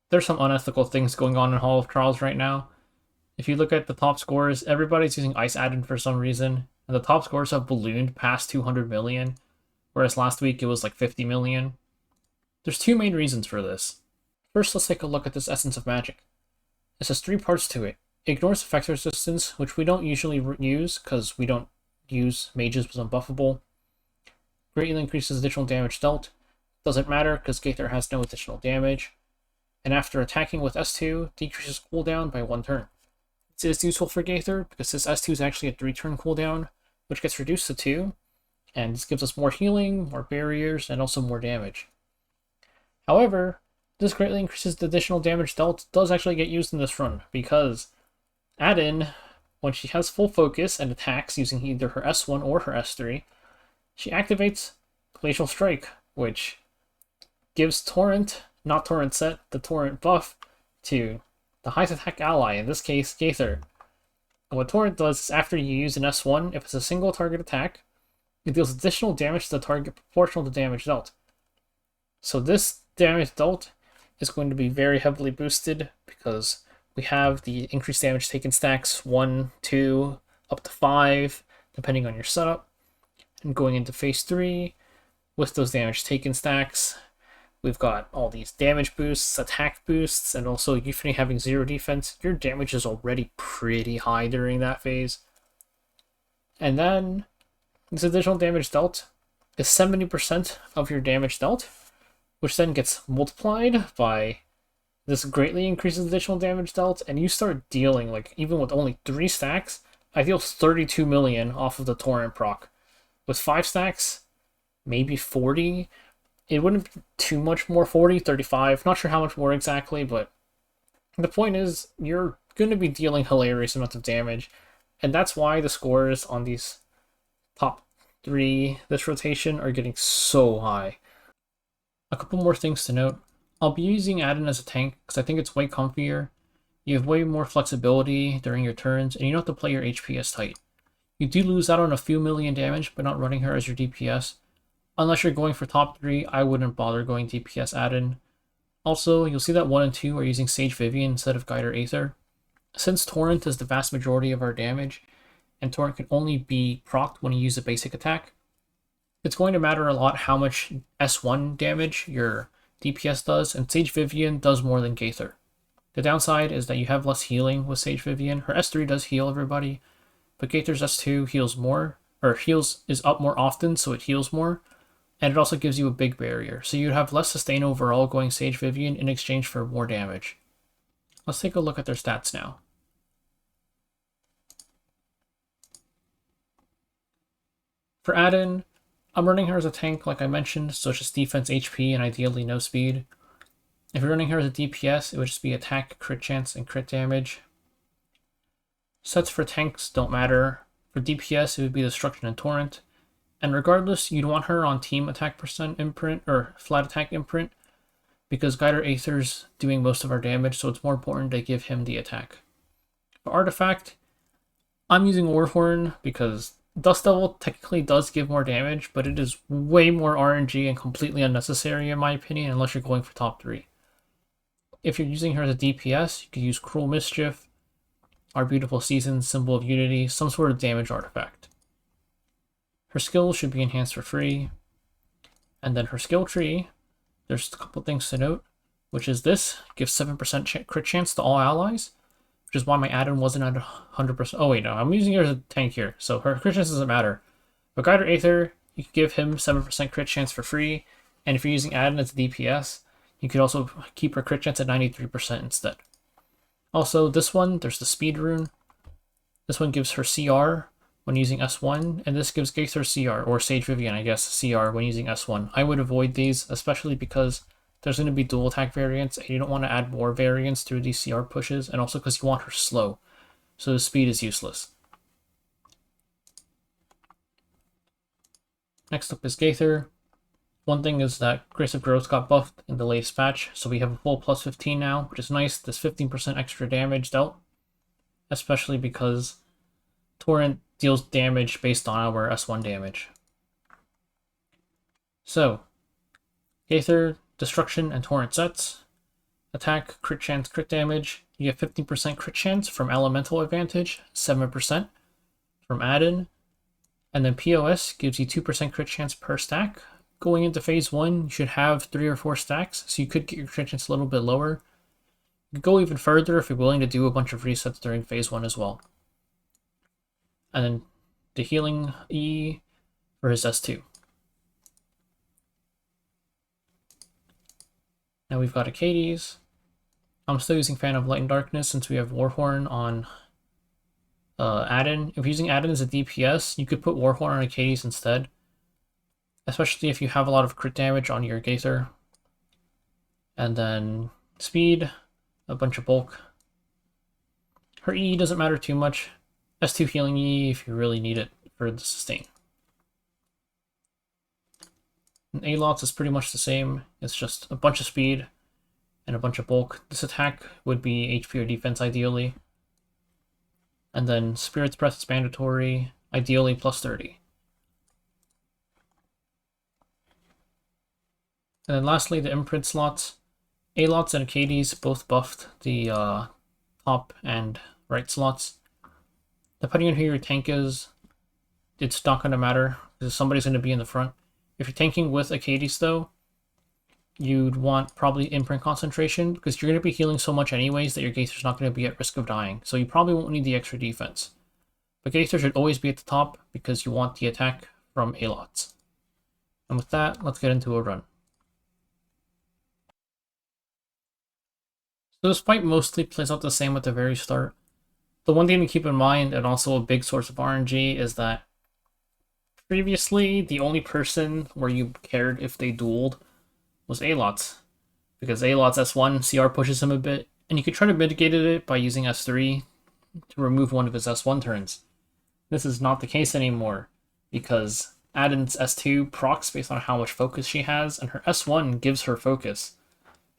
there's some unethical things going on in Hall of Trials right now. If you look at the top scores, everybody's using Ice Adin for some reason, and the top scores have ballooned past 200 million, whereas last week it was like 50 million. There's two main reasons for this. First, let's take a look at this Essence of Magic. It has three parts to it. It ignores effect resistance, which we don't usually use because we don't use mages with unbuffable. Greatly increases additional damage dealt. Doesn't matter because Gaither has no additional damage. And after attacking with S2, decreases cooldown by 1 turn. It is useful for Gaither because this S2 is actually a 3-turn cooldown, which gets reduced to 2, and this gives us more healing, more barriers, and also more damage. However, this greatly increases the additional damage dealt does actually get used in this run, because Adin, when she has full focus and attacks using either her S1 or her S3, she activates Glacial Strike, which gives Torrent, not Torrent set, the Torrent buff to the highest attack ally, in this case, Gaither. And what Torrent does is after you use an S1, if it's a single target attack, it deals additional damage to the target proportional to damage dealt. So this damage dealt is going to be very heavily boosted because we have the increased damage taken stacks 1, 2, up to 5, depending on your setup. And going into phase 3, with those damage taken stacks, we've got all these damage boosts, attack boosts, and also you having 0 defense. Your damage is already pretty high during that phase. And then this additional damage dealt is 70% of your damage dealt, which then gets multiplied by this greatly increases additional damage dealt, and you start dealing, like, even with only 3 stacks, I deal 32 million off of the Torrent proc. With 5 stacks, maybe 40. It wouldn't be too much more, 40, 35. Not sure how much more exactly, but the point is, you're going to be dealing hilarious amounts of damage, and that's why the scores on these top 3 this rotation are getting so high. A couple more things to note. I'll be using Adin as a tank because I think it's way comfier. You have way more flexibility during your turns, and you don't have to play your HP as tight. You do lose out on a few million damage by not running her as your DPS. Unless you're going for top 3, I wouldn't bother going DPS Adin. Also, you'll see that 1 and 2 are using Sage Vivian instead of Guide or Aether. Since Torrent is the vast majority of our damage, and Torrent can only be procced when you use a basic attack, it's going to matter a lot how much S1 damage your DPS does, and Sage Vivian does more than Gaither. The downside is that you have less healing with Sage Vivian. Her S3 does heal everybody, but Gaither's S2 heals more, or is up more often, so it heals more, and it also gives you a big barrier, so you'd have less sustain overall going Sage Vivian in exchange for more damage. Let's take a look at their stats now. For Adin, I'm running her as a tank, like I mentioned, so it's just defense, HP, and ideally no speed. If you're running her as a DPS, it would just be attack, crit chance, and crit damage. Sets for tanks don't matter. For DPS, it would be Destruction and Torrent. And regardless, you'd want her on team attack percent imprint, or flat attack imprint, because Guider Aether's doing most of our damage, so it's more important to give him the attack. For Artifact, I'm using Warhorn because Dust Devil technically does give more damage, but it is way more RNG and completely unnecessary in my opinion, unless you're going for top 3. If you're using her as a DPS, you could use Cruel Mischief, Our Beautiful Season, Symbol of Unity, some sort of damage artifact. Her skills should be enhanced for free. And then her skill tree, there's a couple things to note, which is this gives 7% crit chance to all allies, which is why my Adin wasn't at 100%. Oh wait, no, I'm using her as a tank here, so her crit chance doesn't matter. But Guide or Aether, you can give him 7% crit chance for free, and if you're using Adin as a DPS, you could also keep her crit chance at 93% instead. Also, this one, there's the speed rune. This one gives her CR when using S1, and this gives Gaither CR, or Sage Vivian, I guess, CR when using S1. I would avoid these, especially because there's going to be dual attack variants, and you don't want to add more variants through these CR pushes, and also because you want her slow, so the speed is useless. Next up is Gaither. One thing is that Grace of Growth got buffed in the latest patch, so we have a full plus 15 now, which is nice. This 15% extra damage dealt, especially because Torrent deals damage based on our S1 damage. So, Gaither, Destruction, and Torrent sets. attack, crit chance, crit damage. You get 15% crit chance from elemental advantage, 7% from Adin, and then POS gives you 2% crit chance per stack. Going into phase 1, you should have 3 or 4 stacks, so you could get your crit chance a little bit lower. You could go even further if you're willing to do a bunch of resets during phase 1 as well. And then the healing E for his S2. Now we've got Acades. I'm still using Fan of Light and Darkness since we have Warhorn on Adin. If you're using Adin as a DPS, you could put Warhorn on Acades instead. Especially if you have a lot of crit damage on your Gaither. And then speed, a bunch of bulk. Her E doesn't matter too much. S2 healing E if you really need it for the sustain. And A-Lots is pretty much the same. It's just a bunch of speed and a bunch of bulk. This attack would be HP or defense ideally. And then Spirit's Breath is mandatory, ideally plus 30. And then lastly, the imprint slots. A-Lots and Acades both buffed the top and right slots. Depending on who your tank is, it's not going to matter, because somebody's going to be in the front. If you're tanking with Acades though, you'd want probably imprint concentration, because you're going to be healing so much anyways that your Gaither's not going to be at risk of dying, so you probably won't need the extra defense. But Gaither should always be at the top, because you want the attack from A-Lots. And with that, let's get into a run. So this fight mostly plays out the same at the very start. The one thing to keep in mind, and also a big source of RNG, is that previously the only person where you cared if they dueled was A-Lots. Because A-Lots S1, CR pushes him a bit, and you could try to mitigate it by using S3 to remove one of his S1 turns. This is not the case anymore, because Adin's S2 procs based on how much focus she has, and her S1 gives her focus.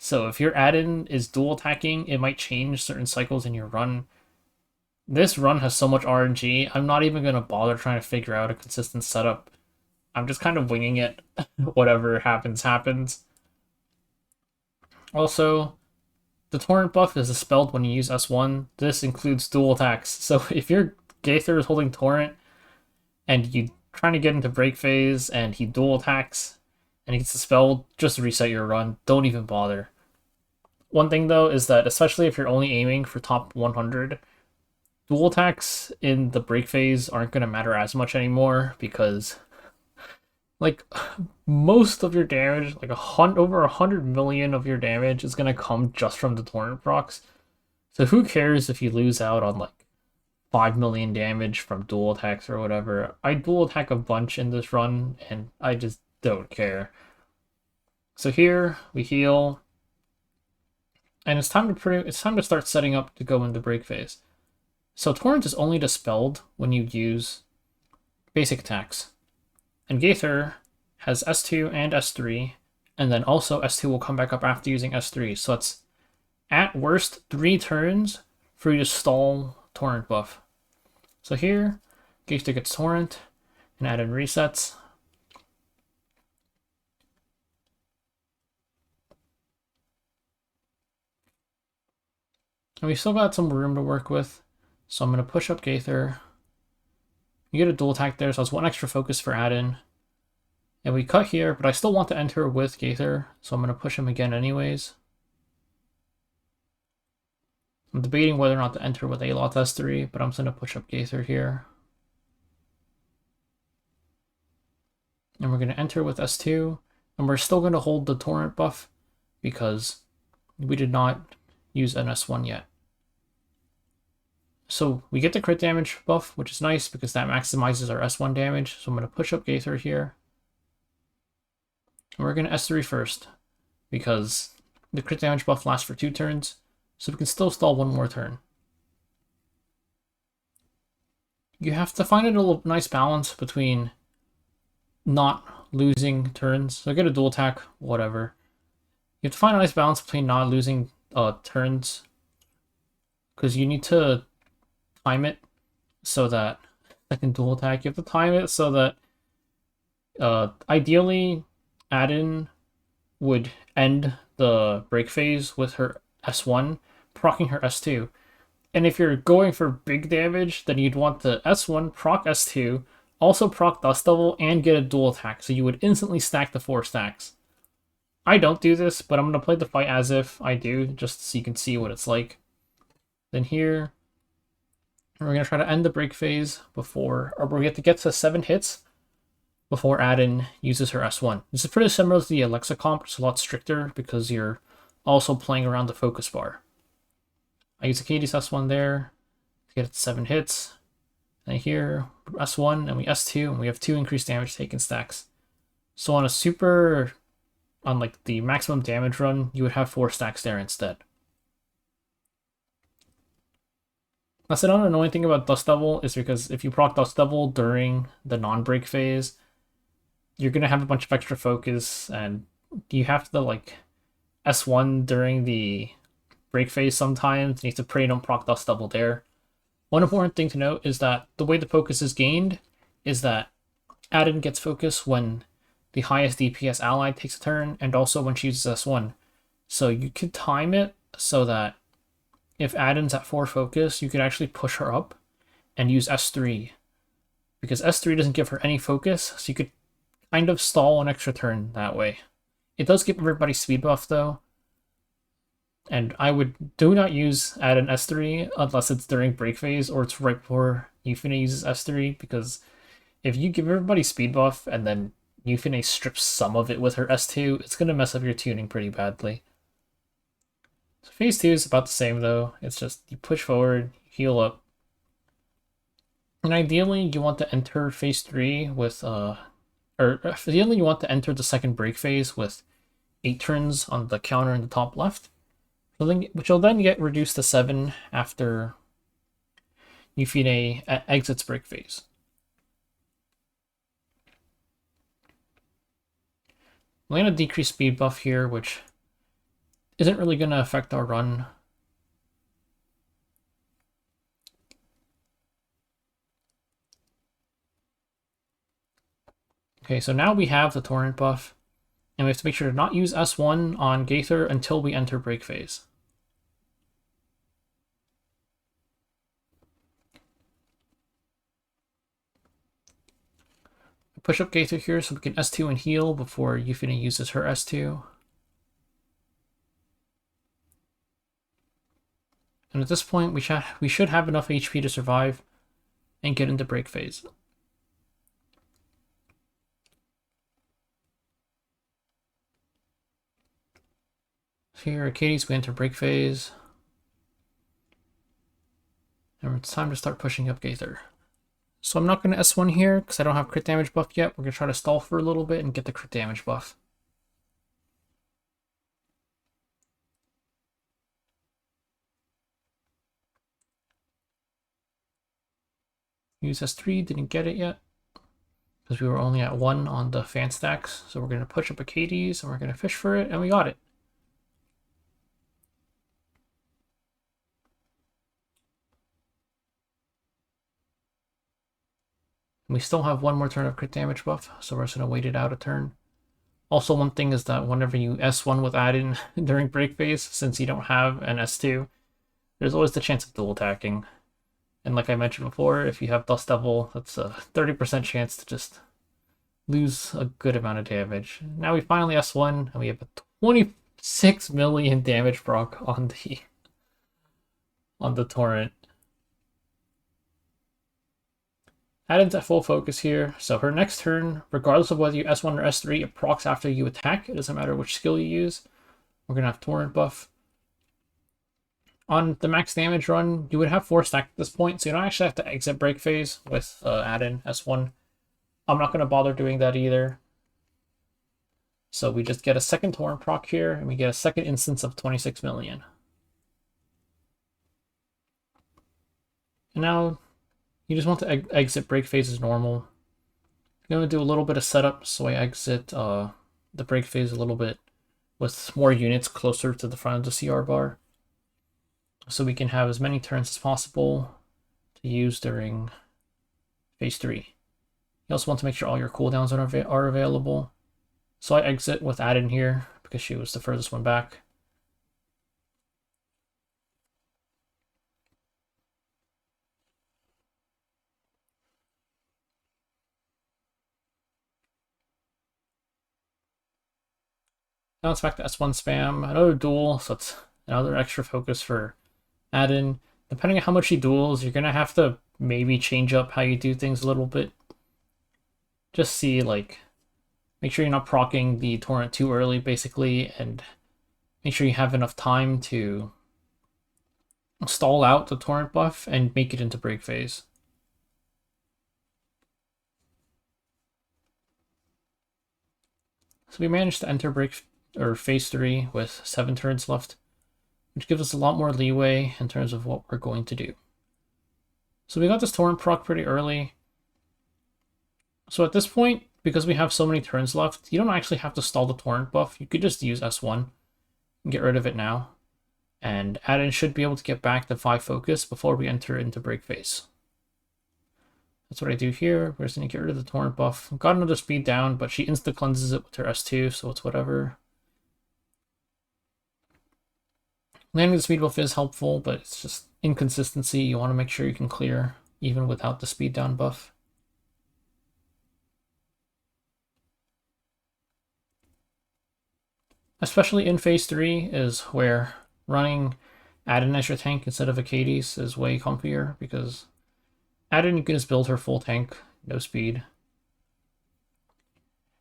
So if your Adin is dual attacking, it might change certain cycles in your run. This run has so much RNG, I'm not even going to bother trying to figure out a consistent setup. I'm just kind of winging it. Whatever happens, happens. Also, the torrent buff is dispelled when you use S1. This includes dual attacks. So if your Gaither is holding torrent, and you trying to get into break phase, and he dual attacks, and he gets dispelled, just reset your run. Don't even bother. One thing though is that, especially if you're only aiming for top 100, dual attacks in the break phase aren't going to matter as much anymore, because like most of your damage, like over 100 million of your damage is going to come just from the torrent procs. So who cares if you lose out on like 5 million damage from dual attacks or whatever. I dual attack a bunch in this run, and I just don't care. So here we heal, and it's time to start setting up to go into break phase. So torrent is only dispelled when you use basic attacks, and Gaither has S2 and S3, and then also S2 will come back up after using S3. So it's at worst 3 turns for you to stall torrent buff. So here, Gaither gets torrent, and Adin resets. And we still got some room to work with, so I'm going to push up Gaither. You get a dual attack there, so it's 1 extra focus for Adin. And we cut here, but I still want to enter with Gaither, so I'm going to push him again anyways. I'm debating whether or not to enter with A-Lot S3, but I'm just going to push up Gaither here. And we're going to enter with S2, and we're still going to hold the torrent buff, because we did not use an S1 yet. So we get the crit damage buff, which is nice because that maximizes our S1 damage. So I'm going to push up Gaither here. And we're going to S3 first, because the crit damage buff lasts for 2 turns, so we can still stall 1 more turn. You have to find a nice balance between not losing turns. So get a dual attack, whatever. You have to find a nice balance between not losing turns, because you need to time it so that second dual attack, you have to time it so that ideally Adin would end the break phase with her S1, proccing her S2. And if you're going for big damage, then you'd want the S1, proc S2, also proc Dust Devil, and get a dual attack, so you would instantly stack the 4 stacks. I don't do this, but I'm going to play the fight as if I do, just so you can see what it's like. Then here, we're going to try to end the break phase before, or we have to get to 7 hits before Adin uses her S1. This is pretty similar to the Alexa comp, it's a lot stricter because you're also playing around the focus bar. I use Katie's S1 there to get it to 7 hits. And here, S1, and we S2, and we have 2 increased damage taken stacks. So on a super, on like the maximum damage run, you would have 4 stacks there instead. That's another annoying thing about Dust Devil is because if you proc Dust Devil during the non-break phase, you're going to have a bunch of extra focus, and you have to like S1 during the break phase sometimes. You need to pray don't proc Dust Devil there. One important thing to note is that the way the focus is gained is that Adin gets focus when the highest DPS ally takes a turn, and also when she uses S1. So you could time it so that if Adin's at 4 focus, you could actually push her up and use S3. Because S3 doesn't give her any focus, so you could kind of stall an extra turn that way. It does give everybody speed buff though. And I would do not use Adin S3 unless it's during break phase or it's right before Euphine uses S3, because if you give everybody speed buff and then Euphine strips some of it with her S2, it's going to mess up your tuning pretty badly. So phase 2 is about the same though. It's just you push forward, heal up. And ideally you want to enter phase 3 with ideally you want to enter the second break phase with 8 turns on the counter in the top left, which will then get reduced to 7 after Euphine exits break phase. I'm going to decrease speed buff here, which isn't really going to affect our run. Okay, so now we have the torrent buff, and we have to make sure to not use S1 on Gaither until we enter break phase. Push up Gaither here so we can S2 and heal before Euphine uses her S2. And at this point, we should have enough HP to survive and get into break phase. Here at Katie's, we enter break phase. And it's time to start pushing up Gaither. So I'm not going to S1 here because I don't have crit damage buff yet. We're going to try to stall for a little bit and get the crit damage buff. Use S3, didn't get it yet because we were only at 1 on the fan stacks. So we're going to push up a Katie's and we're going to fish for it, and we got it. We still have 1 more turn of crit damage buff, so we're just going to wait it out a turn. Also, one thing is that whenever you S1 with Adin during break phase, since you don't have an S2, there's always the chance of dual attacking. And like I mentioned before, if you have Dust Devil, that's a 30% chance to just lose a good amount of damage. Now we finally S1, and we have a 26 million damage proc on the torrent. Adin's at full focus here, so her next turn, regardless of whether you S1 or S3, it procs after you attack. It doesn't matter which skill you use. We're going to have torrent buff. On the max damage run, you would have 4 stacked at this point, so you don't actually have to exit break phase with Adin S1. I'm not going to bother doing that either. So we just get a second torrent proc here, and we get a second instance of 26 million. And now you just want to exit break phase as normal. I'm going to do a little bit of setup, so I exit the break phase a little bit with more units closer to the front of the CR bar, so we can have as many turns as possible to use during phase 3. You also want to make sure all your cooldowns are available. So I exit with Adin here because she was the furthest one back. Now it's back to S1 spam. Another duel, so it's another extra focus for Adin. Depending on how much he duels, you're gonna have to maybe change up how you do things a little bit. Just see, like, make sure you're not proccing the torrent too early, basically, and make sure you have enough time to stall out the torrent buff and make it into break phase. So we managed to enter break or phase 3 with 7 turns left, which gives us a lot more leeway in terms of what we're going to do. So we got this torrent proc pretty early. So at this point, because we have so many turns left, you don't actually have to stall the torrent buff. You could just use S1 and get rid of it now. And Adin should be able to get back to 5 focus before we enter into break phase. That's what I do here. We're just going to get rid of the torrent buff. Got another speed down, but she insta cleanses it with her S2, so it's whatever. Landing the speed buff is helpful, but it's just inconsistency. You want to make sure you can clear even without the speed down buff. Especially in phase 3 is where running Adin as your tank instead of Acades is way comfier, because Adin, you can just build her full tank, no speed.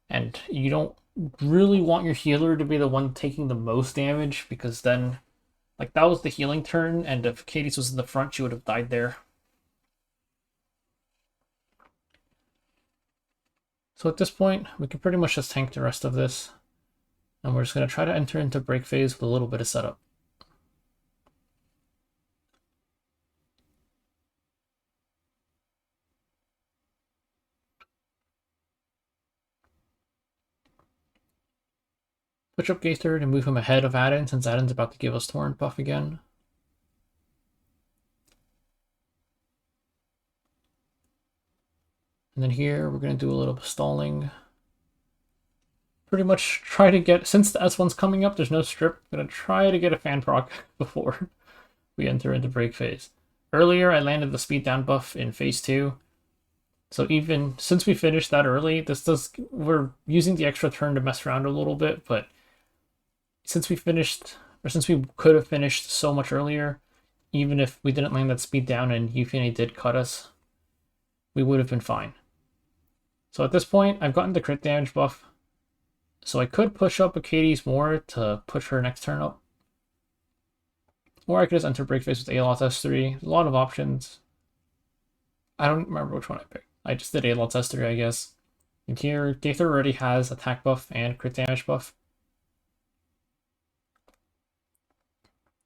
And you don't really want your healer to be the one taking the most damage, because then, like, that was the healing turn, and if Acades was in the front, she would have died there. So at this point, we can pretty much just tank the rest of this. And we're just going to try to enter into break phase with a little bit of setup. Switch up Gaither to move him ahead of Adin, since Adin's about to give us Torrent buff again. And then here, we're going to do a little bit of stalling. Pretty much try to get, since the S1's coming up, there's no strip, I'm going to try to get a fan proc before we enter into break phase. Earlier, I landed the speed down buff in phase 2. So even since we finished that early, we're using the extra turn to mess around a little bit, but since we could have finished so much earlier, even if we didn't land that speed down and Euphony did cut us, we would have been fine. So at this point, I've gotten the crit damage buff, so I could push up Acades more to push her next turn up. Or I could just enter break phase with Aloth S3. There's a lot of options. I don't remember which one I picked. I just did Aloth S3, I guess. And here, Gaither already has attack buff and crit damage buff.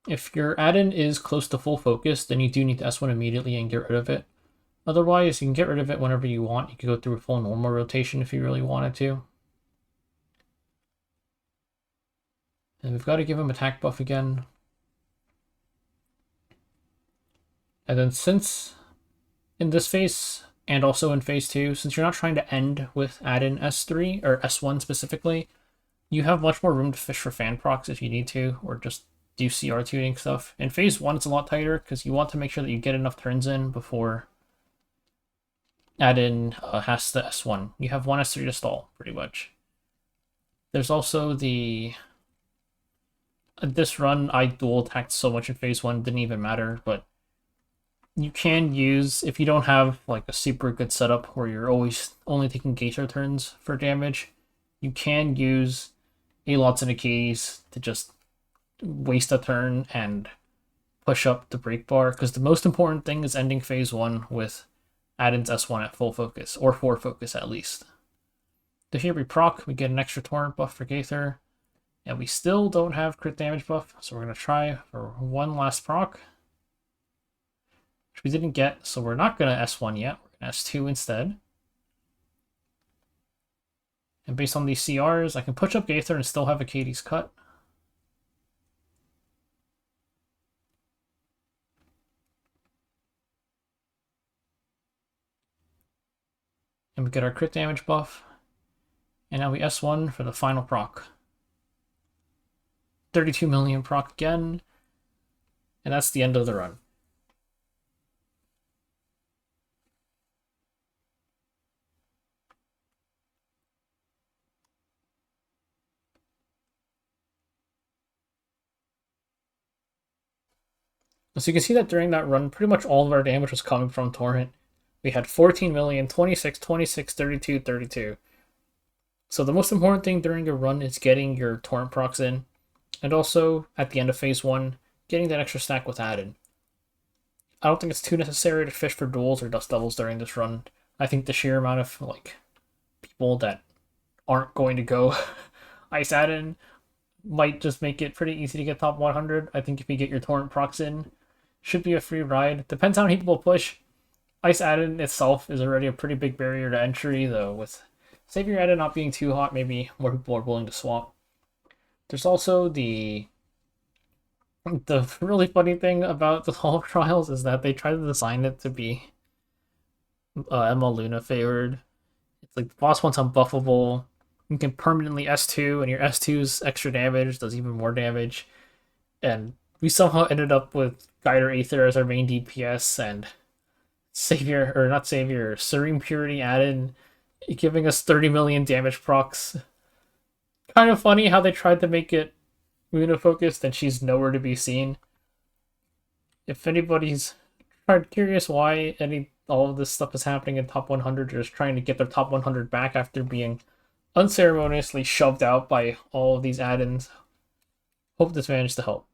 If your Adin is close to full focus, then you do need to S1 immediately and get rid of it. Otherwise, you can get rid of it whenever you want. You can go through a full normal rotation if you really wanted to. And we've got to give him attack buff again. And then since in this phase, and also in phase 2, since you're not trying to end with Adin S3, or S1 specifically, you have much more room to fish for fan procs if you need to, or just do CR tuning stuff. In phase 1, it's a lot tighter, because you want to make sure that you get enough turns in before Adin has the S1. You have one S3 to stall, pretty much. There's also the... This run, I dual attacked so much in phase 1, didn't even matter, but you can use, if you don't have like a super good setup where you're always only taking Gaither turns for damage, you can use Alots and Acades to just waste a turn and push up the break bar, because the most important thing is ending phase 1 with Adin's S1 at full focus, or 4 focus at least. So here we proc, we get an extra torrent buff for Gaither, and we still don't have crit damage buff, so we're going to try for one last proc, which we didn't get, so we're not going to S1 yet, we're going to S2 instead. And based on these CRs, I can push up Gaither and still have Acades cut. And we get our crit damage buff. And now we S1 for the final proc. 32 million proc again. And that's the end of the run. So you can see that during that run, pretty much all of our damage was coming from Torrent. We had 14 million, 26, 26, 32, 32. So the most important thing during your run is getting your Torrent procs in, and also, at the end of Phase 1, getting that extra stack with Adin. I don't think it's too necessary to fish for duels or dust devils during this run. I think the sheer amount of people that aren't going to go Ice Adin might just make it pretty easy to get top 100. I think if you get your Torrent procs in, should be a free ride. Depends how many people push. Ice Adin itself is already a pretty big barrier to entry, though with Savior Adin not being too hot, maybe more people are willing to swap. There's also the really funny thing about the Hall of Trials is that they try to design it to be Emma Luna favored. It's like the boss one's unbuffable. You can permanently S2, and your S2's extra damage does even more damage. And we somehow ended up with Guider Aether as our main DPS, and Savior, or not Savior, Serene Purity Adin, giving us 30 million damage procs. Kind of funny how they tried to make it Luna focused and she's nowhere to be seen. If anybody's curious why all of this stuff is happening in top 100, they're just trying to get their top 100 back after being unceremoniously shoved out by all of these add-ins. Hope this managed to help.